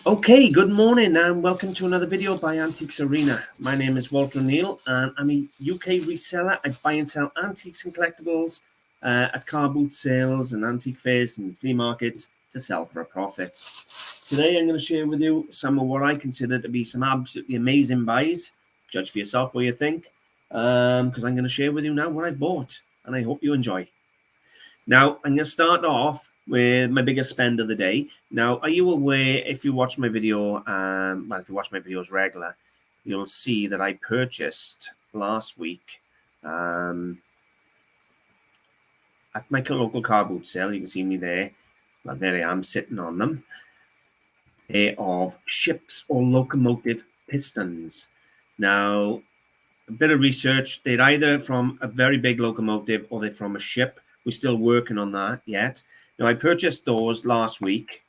Okay, good morning and welcome to another video by Antiques Arena. My name is Walter O'Neill and I'm a UK reseller. I buy and sell antiques and collectibles at car boot sales and antique fairs and flea markets to sell for a profit. Today I'm going to share with you some of what I consider to be some absolutely amazing buys. Judge for yourself what you think, because I'm going to share with you now what I've bought and I hope you enjoy. Now, I'm going to start off with my biggest spend of the day. Now, are you aware, if you watch my video, well, if you watch my videos regular, you'll see that I purchased last week at my local car boot sale. You can see me there. Well, there I am sitting on them. A pair of ships or locomotive pistons. Now, a bit of research. They're either from a very big locomotive or they're from a ship. We're still working on that yet. Now, I purchased those last week,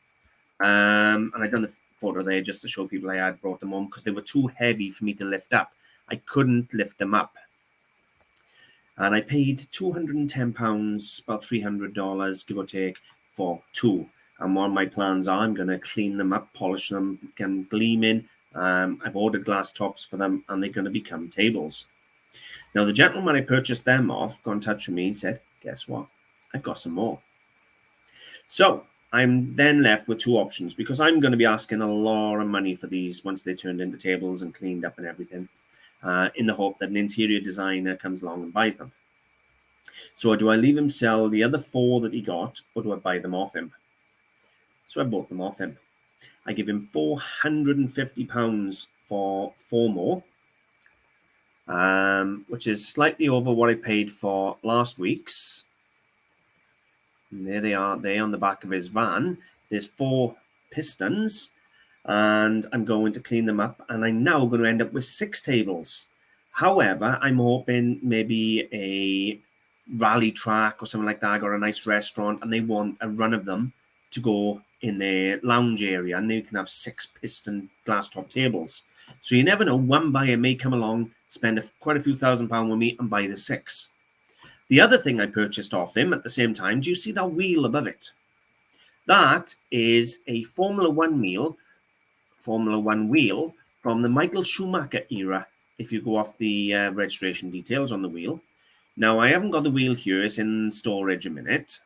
and I've done the photo there just to show people I had brought them home because they were too heavy for me to lift up. I couldn't lift them up. And I paid £210, about $300, give or take, for two. And what my plans are, I'm going to clean them up, polish them, get them gleaming. I've ordered glass tops for them, and they're going to become tables. Now, the gentleman I purchased them off got in touch with me and said, guess what? I've got some more. So I'm then left with two options because I'm going to be asking a lot of money for these once they're turned into tables and cleaned up and everything, in the hope that an interior designer comes along and buys them. So do I leave him sell the other four that he got, or do I buy them off him? So I bought them off him. I give him £450 for four more, which is slightly over what I paid for last week's. And there they are, there on the back of his van. There's four pistons, and I'm going to clean them up, and I'm now going to end up with 6 tables. However, I'm hoping maybe a rally track or something like that, or a nice restaurant, and they want a run of them to go in their lounge area, and they can have 6 piston glass top tables. So you never know, one buyer may come along, spend quite a few £1,000s with me and buy the 6. The other thing I purchased off him at the same time, do you see that wheel above it? That is a Formula One wheel from the Michael Schumacher era, if you go off the registration details on the wheel. Now, I haven't got the wheel here, it's in storage a minute,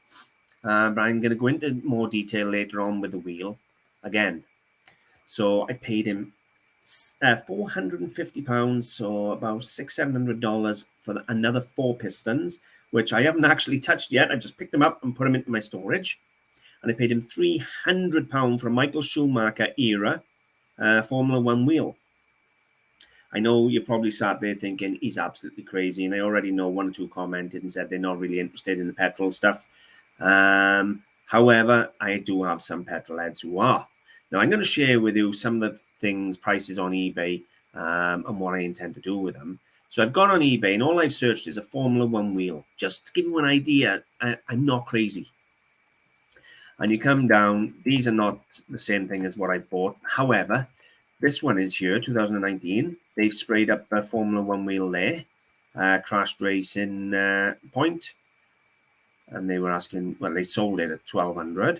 but I'm going to go into more detail later on with the wheel again. So I paid him £450, so about $600-700 for another 4 pistons, which I haven't actually touched yet. I just picked them up and put them into my storage. And I paid him £300 for a Michael Schumacher era Formula One wheel. I know you're probably sat there thinking he's absolutely crazy, and I already know 1 or 2 commented and said they're not really interested in the petrol stuff. However, I do have some petrol heads who are. Now, I'm going to share with you some of the prices on eBay, and what I intend to do with them. So I've gone on eBay, and all I've searched is a Formula One wheel, just to give you an idea. I'm not crazy. And you come down, these are not the same thing as what I've bought. However, this one is here, 2019. They've sprayed up a Formula One wheel there, crashed racing point, and they were asking, well, they sold it at $1,200.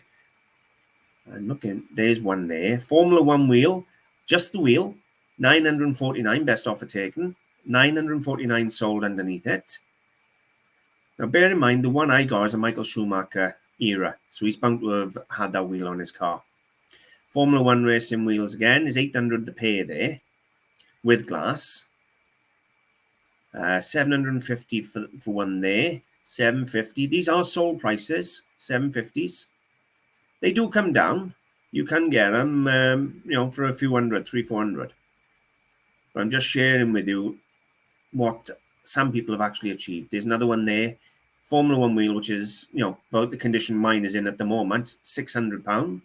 I'm looking, there's one there, Formula One wheel. Just the wheel, $949, best offer taken, $949 sold underneath it. Now, bear in mind, the one I got is a Michael Schumacher era, so he's bound to have had that wheel on his car. Formula One racing wheels again is $800 the pair there, with glass. $750 for one there, $750. These are sold prices, $750s. They do come down. You can get them, for a few hundred, $300-400. But I'm just sharing with you what some people have actually achieved. There's another one there, Formula One wheel, which is, about the condition mine is in at the moment, £600.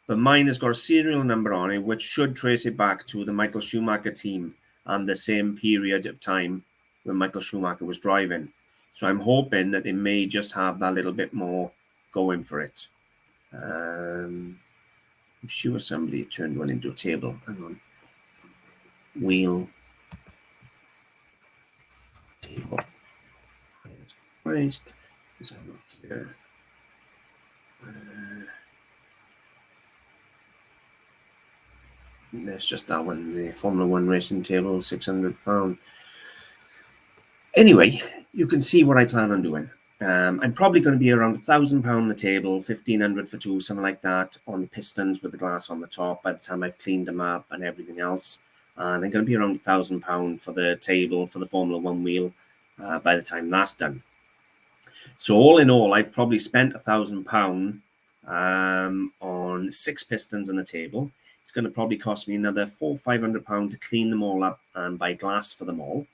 But mine has got a serial number on it, which should trace it back to the Michael Schumacher team and the same period of time when Michael Schumacher was driving. So I'm hoping that it may just have that little bit more going for it. I'm sure somebody turned one into a table. Hang on. Wheel. Table. Christ. Let's have a look here. There's just that one, the Formula One racing table, £600. Anyway, you can see what I plan on doing. I'm probably going to be around £1,000 on the table, 1,500 for two, something like that, on the pistons with the glass on the top by the time I've cleaned them up and everything else. And I'm going to be around £1,000 for the table for the Formula One wheel by the time that's done. So all in all, I've probably spent £1,000 on 6 pistons on the table. It's going to probably cost me another £400 or £500 to clean them all up and buy glass for them all.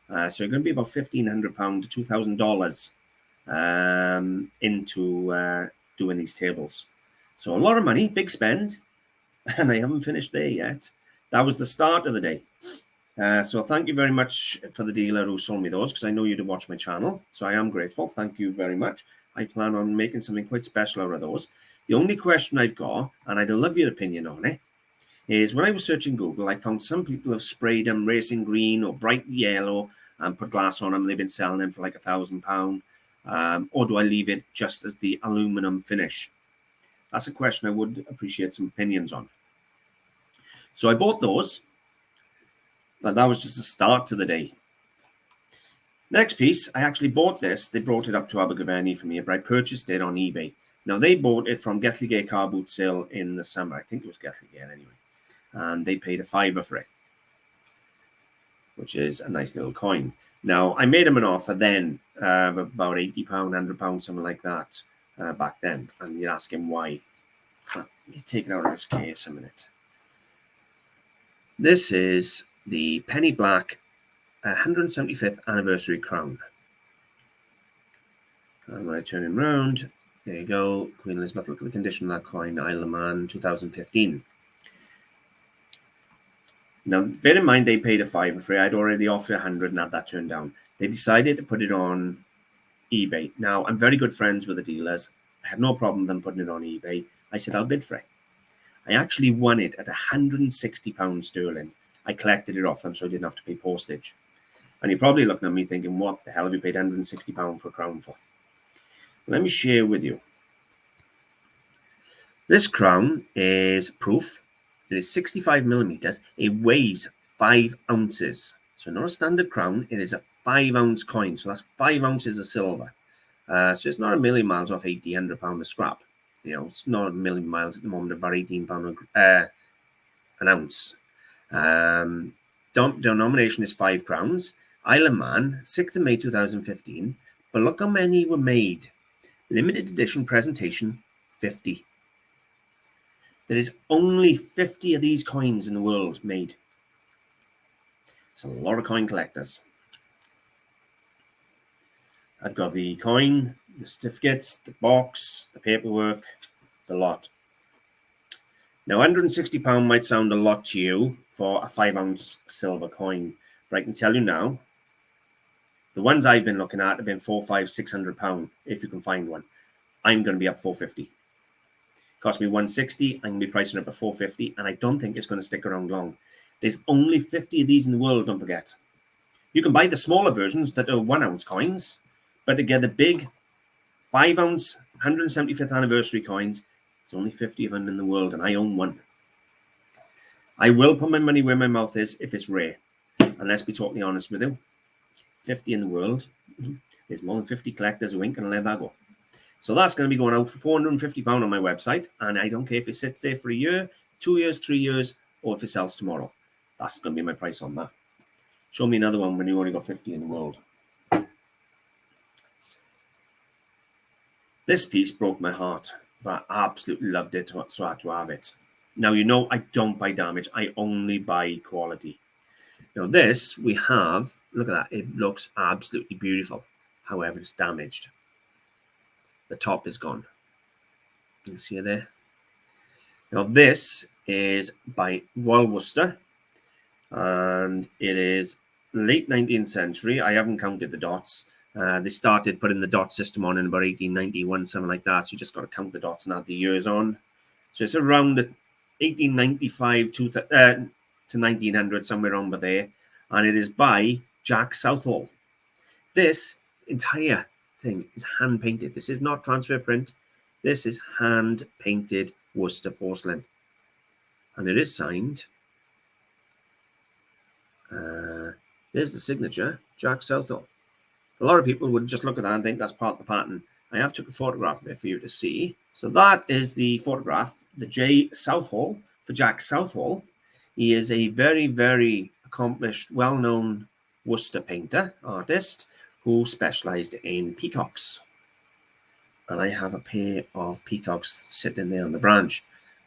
So it's going to be about £1,500 to $2,000 into doing these tables. So a lot of money, big spend, and I haven't finished there yet. That was the start of the day. So thank you very much for the dealer who sold me those, because I know you do watch my channel. So I am grateful. Thank you very much. I plan on making something quite special out of those. The only question I've got, and I'd love your opinion on it, is when I was searching Google, I found some people have sprayed them racing green or bright yellow and put glass on them. They've been selling them for like £1,000. Or do I leave it just as the aluminum finish? That's a question I would appreciate some opinions on. So I bought those, but that was just the start to the day. Next piece, I actually bought this. They brought it up to Abergavenny for me, but I purchased it on eBay. Now, they bought it from Gethlygate car boot sale in the summer. I think it was Gethlygate anyway. And they paid £5 for it, which is a nice little coin. Now, I made them an offer then of about £80, £100, something like that back then. And you're asking why. Let me take it out of this case a minute. This is the Penny Black 175th anniversary crown. And when I turn him round, there you go. Queen Elizabeth. Look at the condition of that coin. Isle of Man, 2015. Now, bear in mind, they paid £5 for it. I'd already offered £100 and had that turned down. They decided to put it on eBay. Now, I'm very good friends with the dealers. I had no problem with them putting it on eBay. I said, I'll bid for it. I actually won it at £160 sterling. I collected it off them so I didn't have to pay postage. And you're probably looking at me thinking, what the hell have you paid £160 for a crown for? Let me share with you. This crown is proof. It is 65 millimeters. It weighs 5 ounces. So not a standard crown. It is a 5-ounce coin. So that's 5 ounces of silver. So it's not a million miles off £80, £100 of scrap. You know, it's not a million miles at the moment, about £18 an ounce. Denomination is 5 crowns. Isle of Man, 6th of May 2015. But look how many were made. Limited edition presentation, 50. There is only 50 of these coins in the world made. It's a lot of coin collectors. I've got the coin, the certificates, the box, the paperwork, the lot. Now, £160 might sound a lot to you for a 5-ounce silver coin, but I can tell you now, the ones I've been looking at have been £400, £500, £600 if you can find one. I'm going to be up £450. Cost me £160. I'm going to be pricing up at £450, and I don't think it's going to stick around long. There's only 50 of these in the world, don't forget. You can buy the smaller versions that are 1-ounce coins, but to get the big 5-ounce 175th anniversary coins, there's only 50 of them in the world, and I own one. I will put my money where my mouth is if it's rare. And let's be totally honest with you, 50 in the world, there's more than 50 collectors who ain't going to let that go. So that's going to be going out for £450 on my website, and I don't care if it sits there for a year, 2 years, 3 years, or if it sells tomorrow. That's going to be my price on that. Show me another one when you only got 50 in the world. This piece broke my heart, but I absolutely loved it, so I had to have it. Now, you know I don't buy damage. I only buy quality. Now, this we have, look at that. It looks absolutely beautiful. However, it's damaged. The top is gone. You can see it there. Now, this is by Royal Worcester, and it is late 19th century. I haven't counted the dots. They started putting the dot system on in about 1891, something like that. So you just got to count the dots and add the years on. So it's around 1895 to 1900, somewhere over there. And it is by Jack Southall. This entire thing is hand painted. This is not transfer print. This is hand painted Worcester porcelain. And it is signed There's the signature, Jack Southall. A lot of people would just look at that and think that's part of the pattern. I have took a photograph of it for you to see. So that is the photograph, the J. Southall for Jack Southall. He is a very, very accomplished, well-known Worcester painter, artist, who specialized in peacocks. And I have a pair of peacocks sitting there on the branch.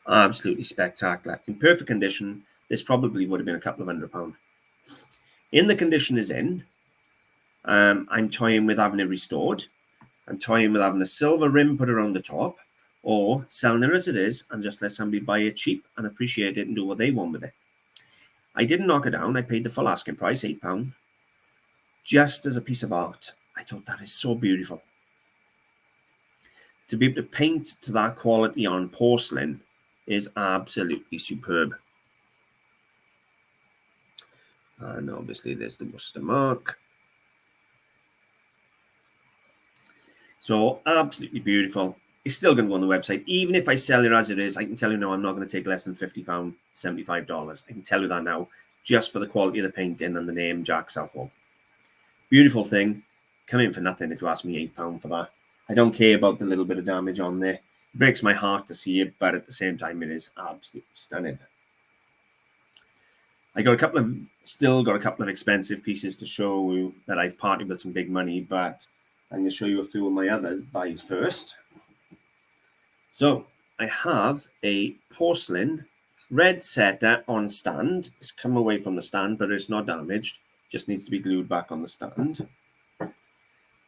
Absolutely spectacular. In perfect condition, this probably would have been a couple of £100. In the condition is in, I'm toying with having it restored. I'm toying with having a silver rim put around the top, or selling it as it is and just let somebody buy it cheap and appreciate it and do what they want with it. I didn't knock it down. I paid the full asking price, £8, just as a piece of art. I thought that is so beautiful. To be able to paint to that quality on porcelain is absolutely superb. And obviously there's the Worcester mark. So absolutely beautiful. It's still going to go on the website. Even if I sell it as it is, I can tell you now I'm not going to take less than £50, $75. I can tell you that now, just for the quality of the painting and the name Jack Southall. Beautiful thing. Come in for nothing if you ask me, £8 for that. I don't care about the little bit of damage on there. It breaks my heart to see it, but at the same time, it is absolutely stunning. I still got a couple of expensive pieces to show you that I've parted with some big money, but I'm going to show you a few of my other buys first. So I have a porcelain red setter on stand. It's come away from the stand, but it's not damaged. Just needs to be glued back on the stand.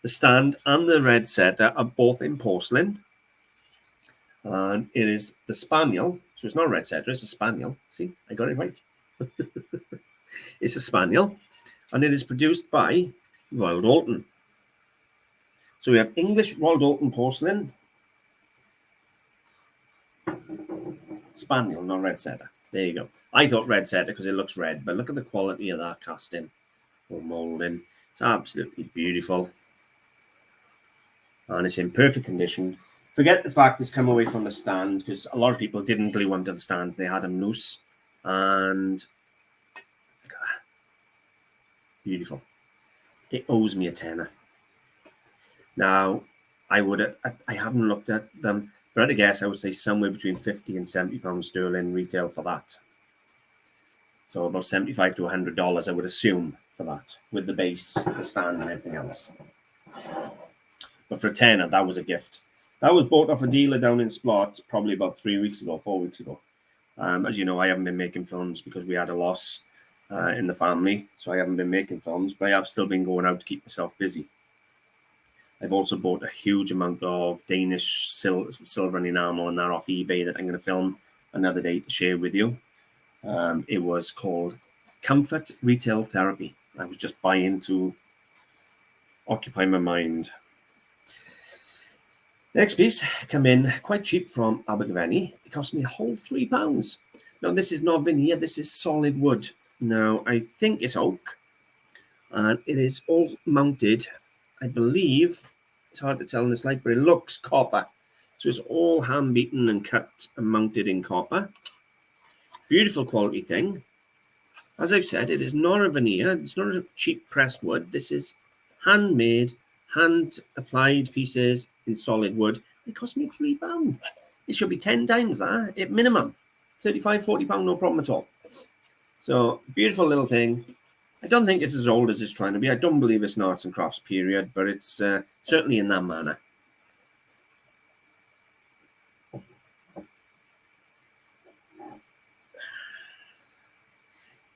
The stand and the red setter are both in porcelain. And it is the Spaniel. So it's not a red setter, it's a Spaniel. See, I got it right. It's a Spaniel. And it is produced by Royal Doulton. So we have English Royal Doulton porcelain. Spaniel, not red setter. There you go. I thought red setter because it looks red, but look at the quality of that casting or molding. It's absolutely beautiful. And it's in perfect condition. Forget the fact it's come away from the stand, because a lot of people didn't glue onto the stands. They had them loose. And look at that. Beautiful. It owes me a tenner. Now, I haven't looked at them, but at a guess, I would say somewhere between £50 and £70 sterling retail for that. So about $75 to $100, I would assume, for that, with the base, the stand, and everything else. But for a tenner, that was a gift. That was bought off a dealer down in Splott probably about 4 weeks ago. As you know, I haven't been making films because we had a loss in the family, so I haven't been making films, but I have still been going out to keep myself busy. I've also bought a huge amount of Danish silver and enamel and that off eBay that I'm going to film another day to share with you. It was called Comfort Retail Therapy. I was just buying to occupy my mind. Next piece come in quite cheap from Abergavenny. It cost me a whole £3. Now, this is not veneer. This is solid wood. Now, I think it's oak. And it is all mounted, I believe, it's hard to tell in this light, but it looks copper. So it's all hand-beaten and cut and mounted in copper. Beautiful quality thing. As I've said, it is not a veneer. It's not a cheap pressed wood. This is handmade, hand-applied pieces in solid wood. It cost me £3. It should be 10 times that, at minimum. £35, £40, no problem at all. So, beautiful little thing. I don't think it's as old as it's trying to be. I don't believe it's an arts and crafts period, but it's certainly in that manner.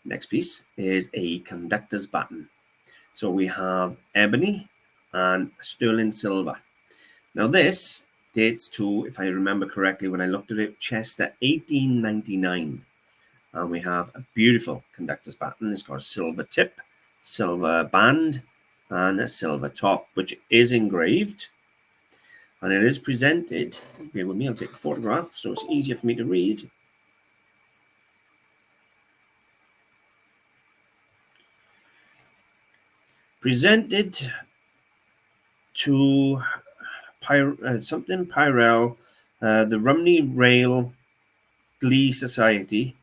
Next piece is a Conductors Button. So we have ebony and sterling silver. Now this dates to, if I remember correctly, when I looked at it, Chester 1899. And we have a beautiful Conductors Button. It's got a silver tip, silver band, and a silver top, which is engraved. And it is presented, bear with me, I'll take a photograph so it's easier for me to read. Presented to something Pyrel, the Rumney Rail Glee Society.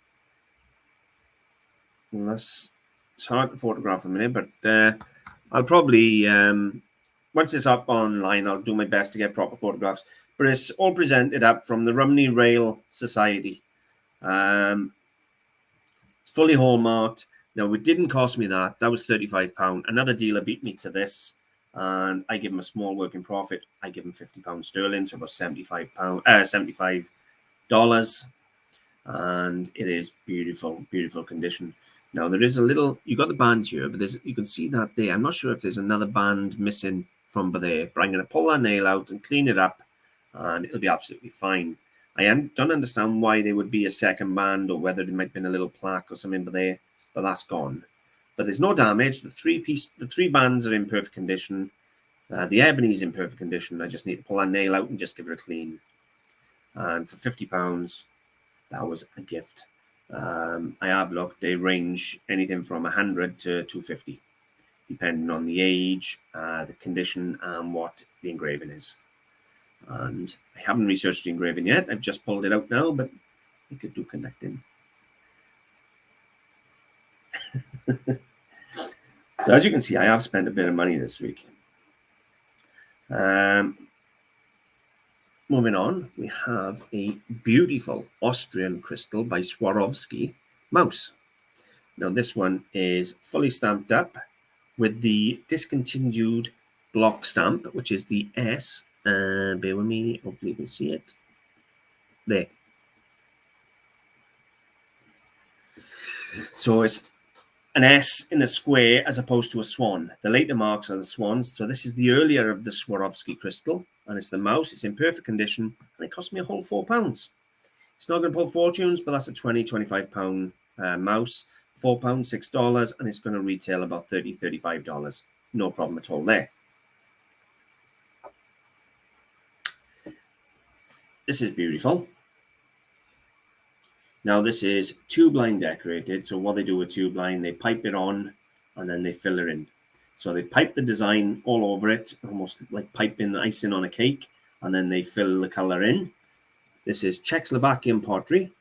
That's It's hard to photograph a minute, but I'll probably, once it's up online, I'll do my best to get proper photographs. But it's all presented up from the Rumney Rail Society. It's fully hallmarked. Now, it didn't cost me that. That was £35. Another dealer beat me to this, and I give him a small working profit. I give him £50 sterling, so about $75. And it is beautiful, beautiful condition. Now, there is a little, you got the band here, but you can see that there. I'm not sure if there's another band missing from there, but I'm going to pull that nail out and clean it up, and it'll be absolutely fine. I don't understand why there would be a second band, or whether there might have been a little plaque or something there, but that's gone. But there's no damage. The three bands are in perfect condition. The ebony is in perfect condition. I just need to pull that nail out and just give it a clean. And for £50, that was a gift. I have looked. They range anything from 100 to 250, depending on the age, the condition, and what the engraving is. And I haven't researched the engraving yet. I've just pulled it out now, but I could do connecting. So as you can see, I have spent a bit of money this week. Moving on, we have a beautiful Austrian crystal by Swarovski mouse. Now this one is fully stamped up with the discontinued block stamp, which is the S. Bear with me, hopefully you can see it. There. So it's an S in a square as opposed to a swan. The later marks are the swans. So this is the earlier of the Swarovski crystal, and it's the mouse. It's in perfect condition, and it cost me a whole £4. It's not going to pull fortunes, but that's a £20-25 mouse. £4, $6, and it's going to retail about $30-35. No problem at all there. This is beautiful. Now this is tube line decorated. So what they do with tube line, they pipe it on and then they fill it in. So they pipe the design all over it, almost like piping icing on a cake, and then they fill the color in. This is Czechoslovakian pottery.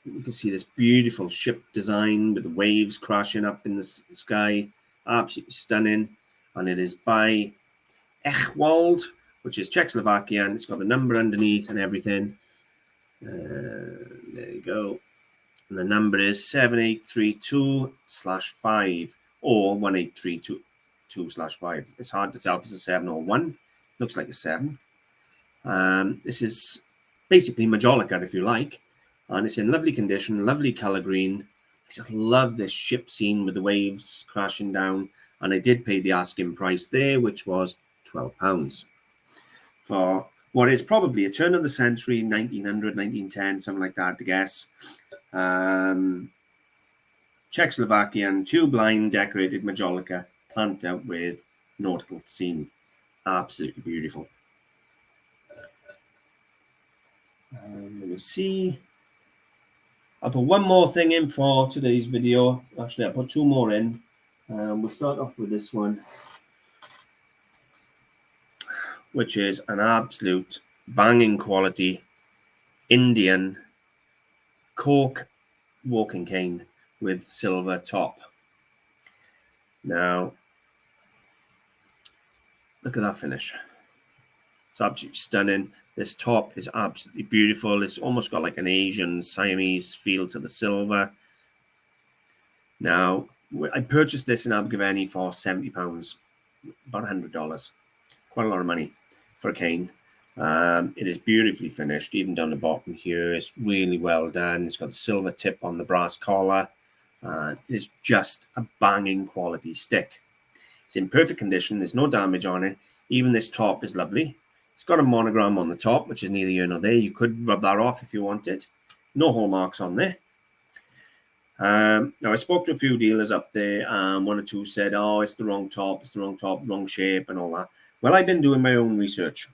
You can see this beautiful ship design with the waves crashing up in the sky. Absolutely stunning. And it is by Echwald, which is Czechoslovakian. It's got the number underneath and everything. There you go. And the number is 7832/5 or 18322/5. It's hard to tell if it's a 7 or 1. Looks like a 7. This is basically Majolica, if you like. And it's in lovely condition, lovely color green. I just love this ship scene with the waves crashing down. And I did pay the asking price there, which was £12 for what is probably a turn of the century, 1900, 1910, something like that, to guess. Czechoslovakian tube line decorated Majolica, plant out with nautical scene. Absolutely beautiful. Let me see. I'll put one more thing in for today's video. Actually, I'll put 2 more in. We'll start off with this one, which is an absolute banging quality Indian Cork walking cane with silver top. Now, look at that finish. It's absolutely stunning. This top is absolutely beautiful. It's almost got like an Asian Siamese feel to the silver. Now, I purchased this in Abergavenny for £70, about $100. Quite a lot of money for a cane. It is beautifully finished, even down the bottom here. It's really well done. It's got the silver tip on the brass collar. It is just a banging quality stick. It's in perfect condition. There's no damage on it. Even this top is lovely. It's got a monogram on the top, which is neither here nor there. You could rub that off if you wanted. No hallmarks on there. Now, I spoke to a few dealers up there, and 1 or 2 said, oh, it's the wrong top, wrong shape, and all that. Well, I've been doing my own research.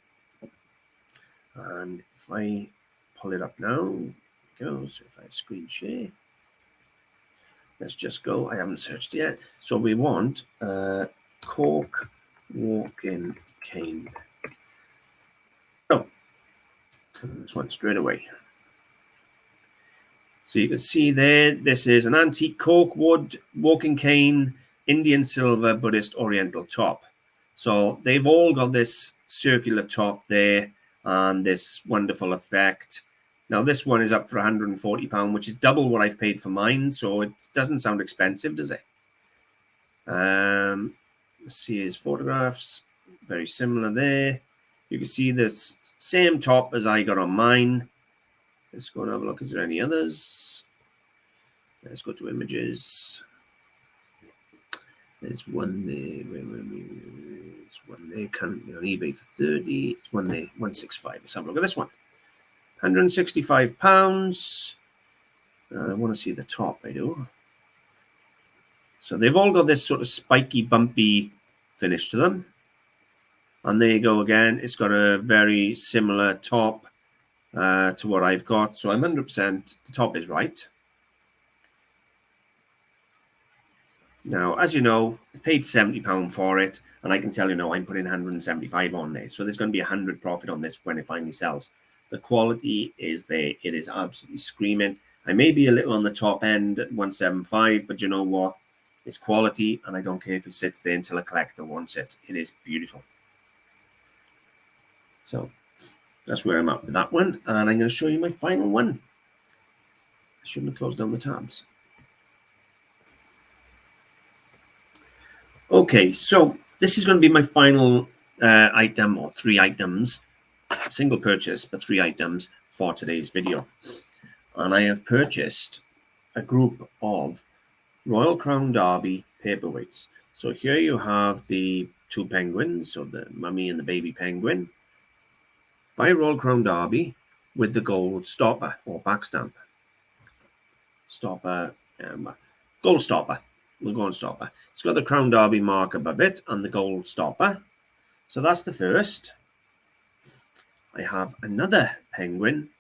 And if I pull it up now, it goes. If I screen share, let's just go. I haven't searched yet. So we want Cork walking cane. Oh, this one straight away. So you can see there, this is an antique cork wood, walking cane, Indian silver, Buddhist oriental top. So they've all got this circular top there and this wonderful effect. Now this one is up for £140, which is double what I've paid for mine. So it doesn't sound expensive, does it? Let's see his photographs. Very similar there. You can see this same top as I got on mine. Let's go and have a look. Is there any others? Let's go to images. There's one there. There's one there currently on eBay for 30. It's one there, 165. Let's have a look at this one. £165. I want to see the top, I do. So they've all got this sort of spiky, bumpy finish to them. And there you go again. It's got a very similar top to what I've got. So I'm 100% the top is right. Now, as you know, I paid £70 for it. And I can tell you now, I'm putting 175 on there. So there's going to be 100 profit on this when it finally sells. The quality is there. It is absolutely screaming. I may be a little on the top end at 175, but you know what? It's quality, and I don't care if it sits there until a collector wants it. It is beautiful. So that's where I'm at with that one. And I'm going to show you my final one. I shouldn't have closed down the tabs. Okay, so this is going to be my final item, or 3 items. Single purchase, but 3 items for today's video. And I have purchased a group of Royal Crown Derby paperweights. So here you have the 2 penguins, so the mummy and the baby penguin, by Royal Crown Derby with the gold stopper or back stamp. Stopper, gold stopper. We'll go on stopper. It's got the Crown Derby mark above it and the gold stopper. So that's the first. I have another penguin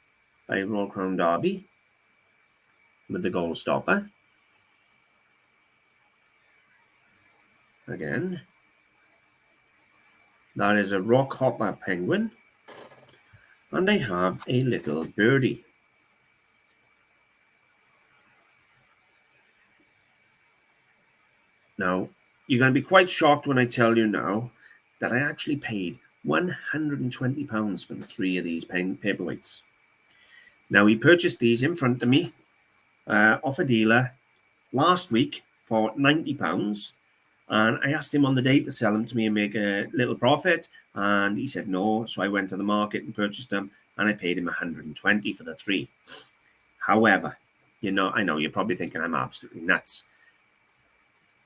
by Royal Crown Derby with the gold stopper. Again, that is a rock hopper penguin. And I have a little birdie. Now, you're going to be quite shocked when I tell you now that I actually paid £120 for the 3 of these paperweights. Now, he purchased these in front of me off a dealer last week for £90. And I asked him on the day to sell them to me and make a little profit. And he said no. So I went to the market and purchased them. And I paid him £120 for the 3. However, I know you're probably thinking I'm absolutely nuts.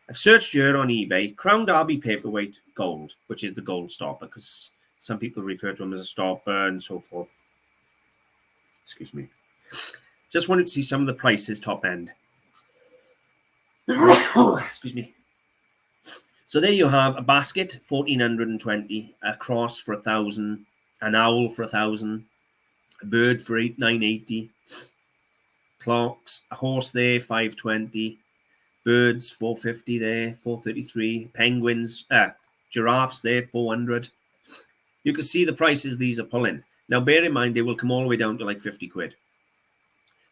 I've searched here on eBay, Crown Derby paperweight gold, which is the gold stopper, because some people refer to them as a stopper and so forth. Excuse me. Just wanted to see some of the prices top end. Excuse me. So there you have a basket, 1,420, a cross for 1,000, an owl for 1,000, a bird for 980, clocks, a horse there, 520, birds, 450 there, 433, penguins, giraffes there, 400. You can see the prices these are pulling. Now, bear in mind, they will come all the way down to like 50 quid.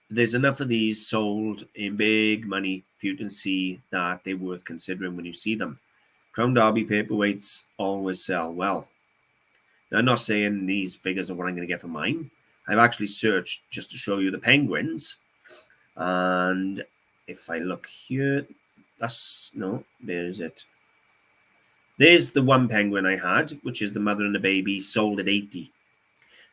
There's enough of these sold in big money for you to see that they're worth considering when you see them. Crown Derby paperweights always sell well. Now, I'm not saying these figures are what I'm going to get for mine. I've actually searched just to show you the penguins. And if I look here, there's it. There's the one penguin I had, which is the mother and the baby, sold at 80.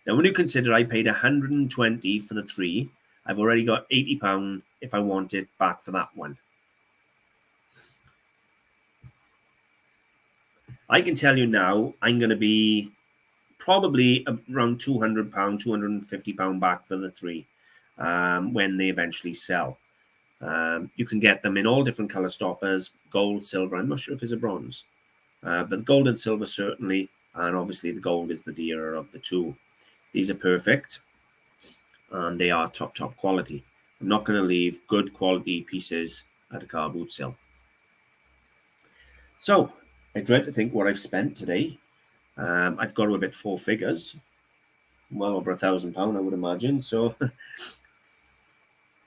Now, when you consider I paid 120 for the 3, I've already got £80 if I want it back for that one. I can tell you now, I'm going to be probably around £200, £250 back for the 3 when they eventually sell. You can get them in all different color stoppers, gold, silver. I'm not sure if it's a bronze, but the gold and silver certainly, and obviously the gold is the dearer of the 2. These are perfect, and they are top quality. I'm not going to leave good quality pieces at a car boot sale. So I dread to think what I've spent today. I've got to hit 4 figures, well over £1,000, I would imagine. So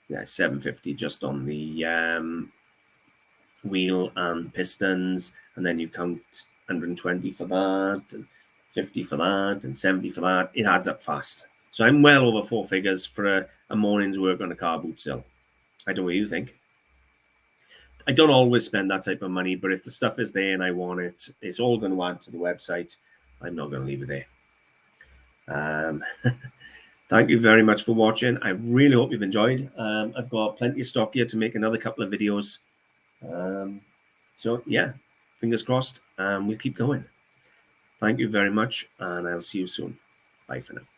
yeah, 750 just on the wheel and pistons, and then you count 120 for that, and 50 for that, and 70 for that. It adds up fast. So I'm well over 4 figures for a morning's work on a car boot sale. I don't know what you think. I don't always spend that type of money, but if the stuff is there and I want it, it's all going to add to the website. I'm not going to leave it there. Thank you very much for watching. I really hope you've enjoyed. I've got plenty of stock here to make another couple of videos. So yeah, fingers crossed, we'll keep going. Thank you very much, and I'll see you soon. Bye for now.